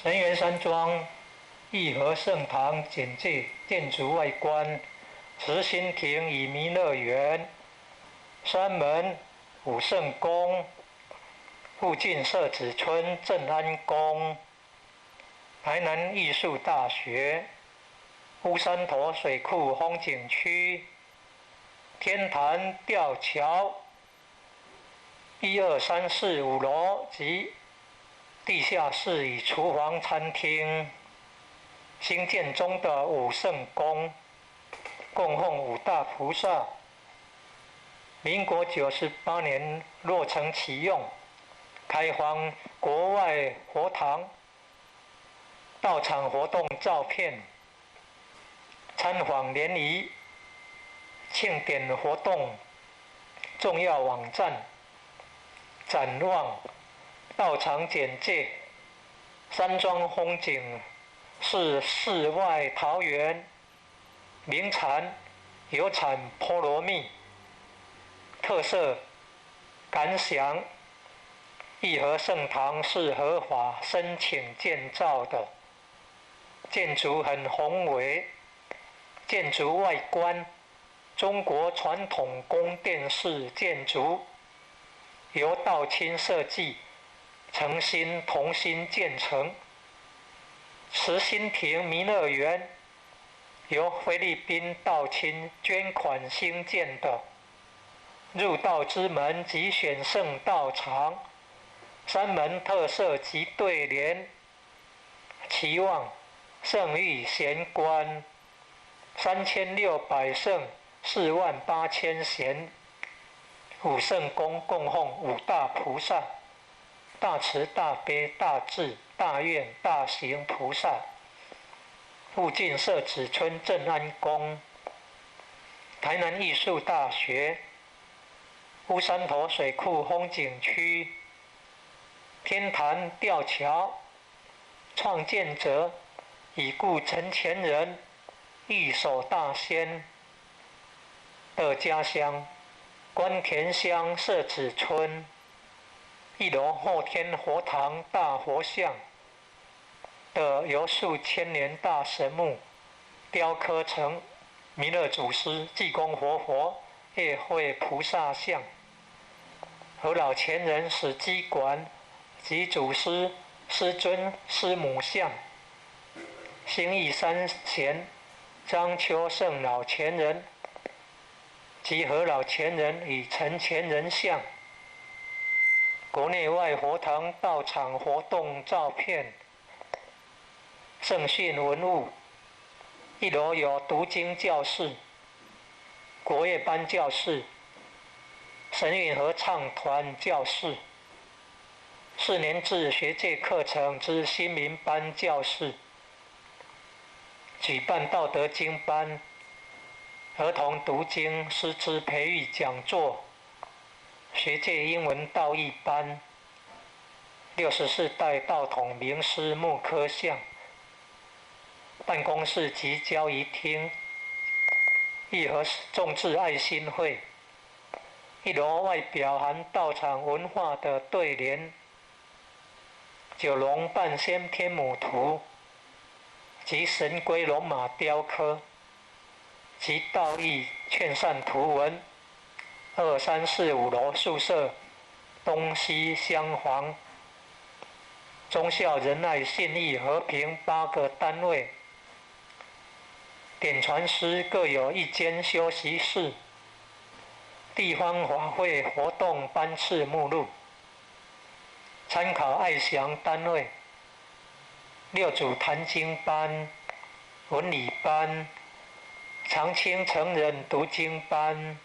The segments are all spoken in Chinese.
神元山庄义和圣堂简介建筑外观：慈心亭与弥勒园，山门武圣宫，附近社子村正安宫，台南艺术大学，乌山头水库风景区，天坛吊桥，1、2、3、4、5楼及地下室与厨房餐厅，兴建中的武圣宫，供奉五大菩萨。民国98年落成启用，开放国外佛堂、道场活动照片、参访联谊、庆典活动、重要网站、展望、道场简介。山庄风景是世外桃源，名产有产菠萝蜜。特色感想：义和圣堂是合法申请建造的，建筑很宏伟。建筑外观，中国传统宫殿式建筑，由道亲设计，诚心同心建成。慈心亭弥勒园由菲律宾道亲捐款兴建的，入道之门即选圣道场，山门特色及对联：期望圣域贤官3600圣48000贤。武圣宫供奉五大菩萨：大慈大悲大智大愿大行菩萨。附近社子村正安宫，台南艺术大学，乌山头水库风景区，天坛吊桥，创建者已故陈前人一手大仙的家乡关田乡社子村。1楼后天佛堂大佛像的由数千年大神木雕刻成弥勒祖师、济公活佛、夜会菩萨像，和老前人史基馆及祖师、师尊、师母像。兴义山前张秋圣老前人及和老前人与陈前人像。国内外佛堂道场活动照片。圣训文物：1楼有读经教室、国乐班教室、神韵合唱团教室、4年制学界课程之新民班教室，举办道德经班、儿童读经师资培育讲座、学界英文道义班、64代道统名师木刻像、办公室及交谊厅。义和众志爱心会，1楼外表含道场文化的对联：九龙半仙天母图及神龟龙马雕刻及道义劝善图文。2、3、4、5楼宿舍东西厢房，忠孝仁爱信义和平8个单位，典传师各有1间休息室。地方法会活动班次目录，参考爱祥单位：6组坛经班、文理班、长青成人读经班、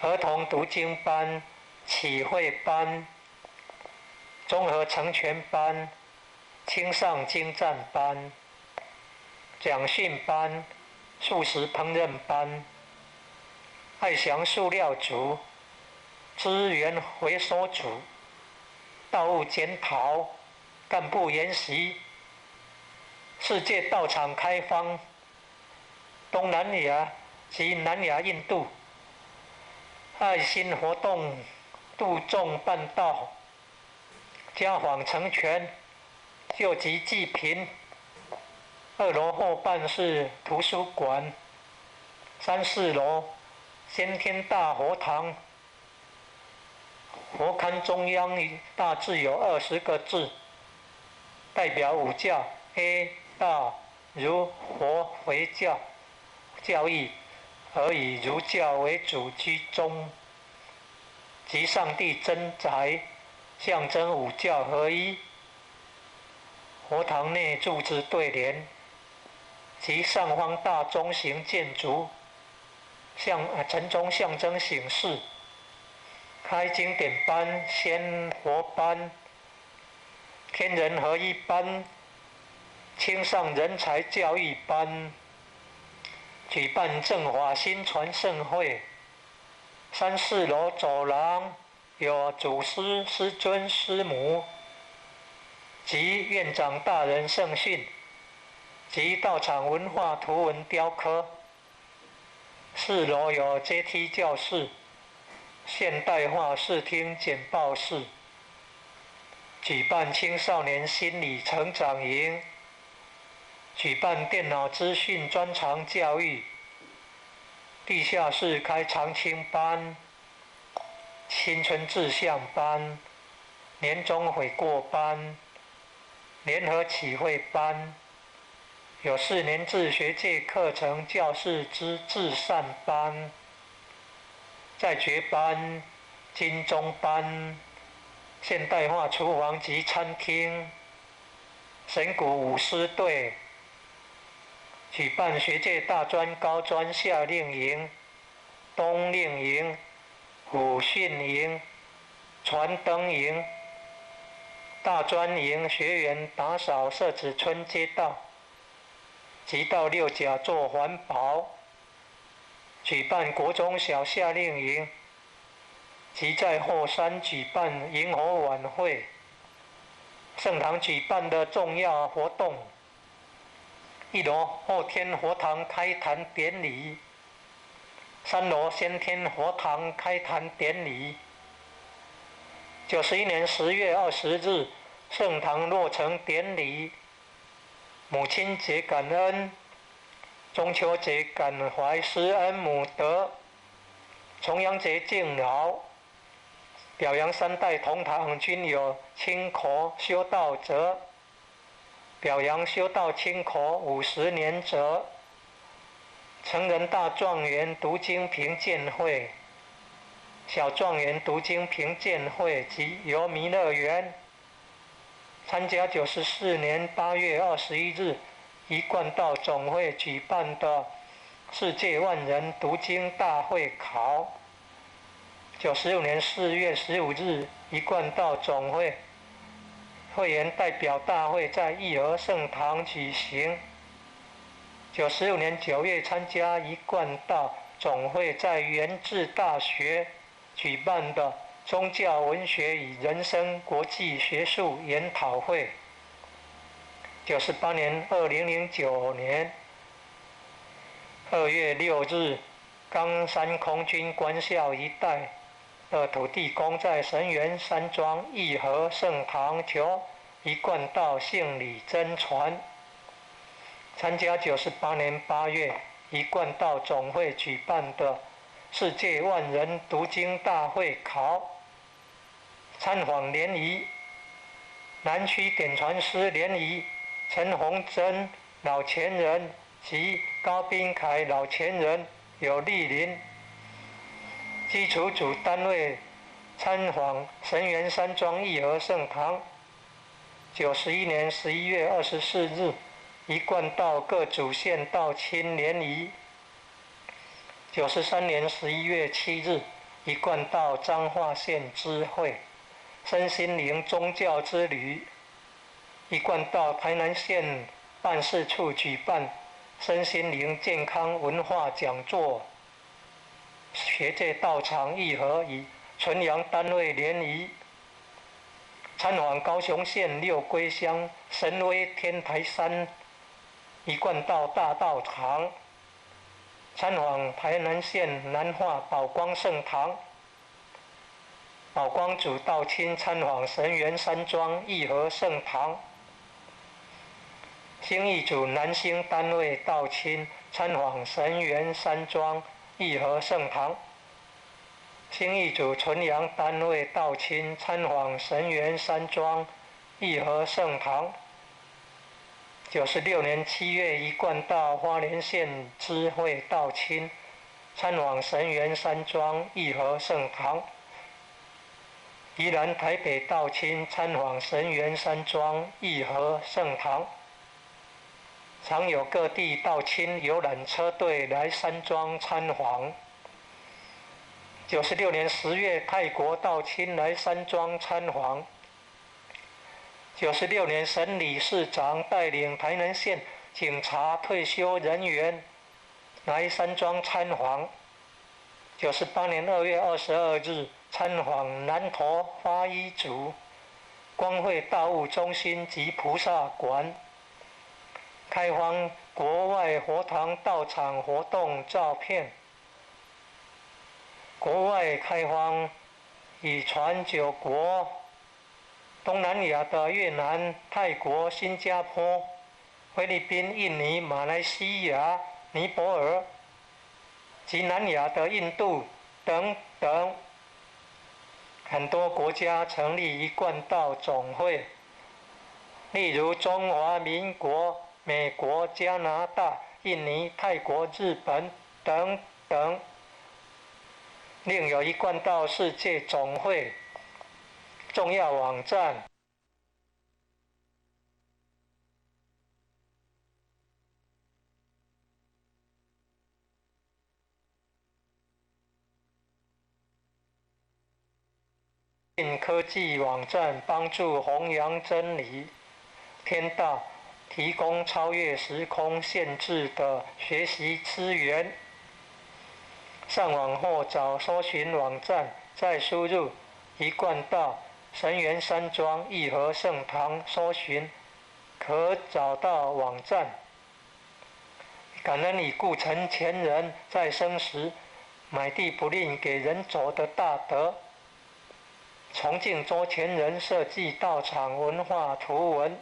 儿童读经班、启慧班、综合成全班、青上精湛班、讲训班、素食烹饪班、爱祥塑料组、资源回收组、道务检讨、干部研习、世界道场开放、东南亚及南亚印度爱心活动度众办道、家访成全，救急济贫。2楼后半是图书馆，3、4楼先天大佛堂。佛龛中央大致有20个字，代表5教 A 大儒佛回教教义，而以儒教为主居中，即上帝真宅，象征5教合一。佛堂内柱子对联，其上方大钟形建筑，晨钟象征醒世。开经典班、仙佛班、天人合一班、青少人才教育班，举办正法新传盛会。3、4楼走廊有祖师、师尊、师母及院长大人圣训，及道场文化图文雕刻。4楼有阶梯教室、现代化视听简报室，举办青少年心理成长营，举办电脑资讯专长教育。地下室开长青班、青春志向班、年终悔过班、联合启会班，有4年制学界课程教室之至善班、在学班、金钟班、现代化厨房及餐厅、神鼓舞狮队，举办学界大专、高专夏令营、冬令营、武训营、传灯营、大专营学员打扫社子村街道，及到6甲做环保。举办国中小夏令营，即在后山举办萤火晚会。圣堂举办的重要活动：1楼后天佛堂开坛典礼，3楼先天佛堂开坛典礼。91年10月20日，圣堂落成典礼。母亲节感恩，中秋节感怀施恩母德，重阳节敬老，表扬3代同堂均有清口修道者，表扬修道清口50年者，成人大状元读经评鉴会、小状元读经评鉴会及游弥勒园。参加94年8月21日一贯道总会举办的世界万人读经大会考。96年4月15日一贯道总会会员代表大会在义和圣堂举行。96年9月参加一贯道总会在元智大学举办的宗教文学与人生国际学术研讨会。2009年2月6日，冈山空军官校一带的土地公在神园山庄义和圣堂求一贯道信礼真传。参加98年8月一贯道总会举办的世界万人读经大会考。参访联谊，南区点传师联谊，陈洪珍老前人及高宾凯老前人有莅临。基础组单位参访神园山庄义和圣堂。91年11月24日一贯道各主线道亲联谊。93年11月7日一贯道彰化县知会身心灵宗教之旅。一贯道台南县办事处举办身心灵健康文化讲座。学界道场义和与纯阳单位联谊。参访高雄县六龟乡神威天台山一贯道大道场。参访台南县南化宝光圣堂。宝光祖道亲参访神元山庄义和圣堂，兴义组南兴单位道亲参访神元山庄义和圣堂，兴义组纯阳单位道亲参访神元山庄义和圣堂。96年7月一贯道花莲县知会道亲参访神元山庄义和圣堂。宜兰台北道亲参访神元山庄义和圣堂。常有各地道亲游览车队来山庄参访。96年10月泰国道亲来山庄参访。96年沈理事长带领台南县警察退休人员来山庄参访。98年2月22日参访南投发一组光会大悟中心及菩萨馆，开放国外佛堂道场活动照片。国外开放已传9国，东南亚的越南、泰国、新加坡、菲律宾、印尼、马来西亚、尼泊尔及南亚的印度等等，很多国家成立一贯道总会，例如中华民国、美国、加拿大、印尼、泰国、日本等等。另有一贯道世界总会重要网站。科技网站帮助弘扬真理，天道提供超越时空限制的学习资源。上网后找搜寻网站，再输入一贯道神元山庄义和圣堂搜寻，可找到网站。感恩已故陈前人在生时买地不吝给人走的大德。崇敬周前人设计道场文化图文，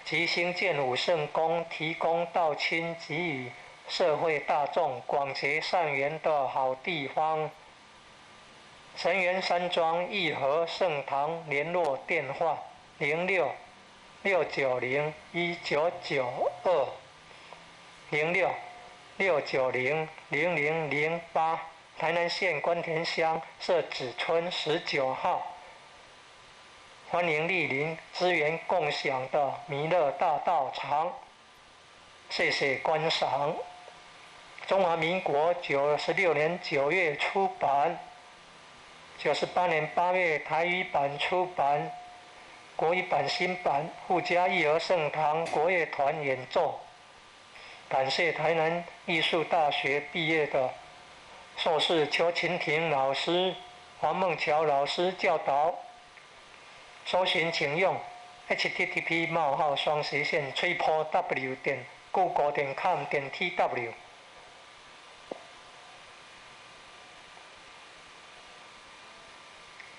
及兴建武圣宫，提供道亲给予社会大众广结善缘的好地方。神元山庄义和圣堂联络电话06-690-1992 06-690-0008，台南县关田乡社子村19号。欢迎莅临资源共享的弥勒大道场，谢谢观赏。中华民国96年9月出版，98年8月台语版出版，国语版新版附加义和圣堂国乐团演奏。感谢台南艺术大学毕业的硕士邱琴婷老师、黄梦桥老师教导。搜寻请用 http://www.google.com.tw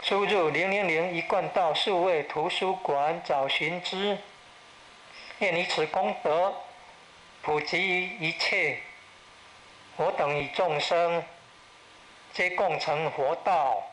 输入000一贯道数位图书馆找寻之。愿以此功德普及于一切我等与众生，皆共成佛道。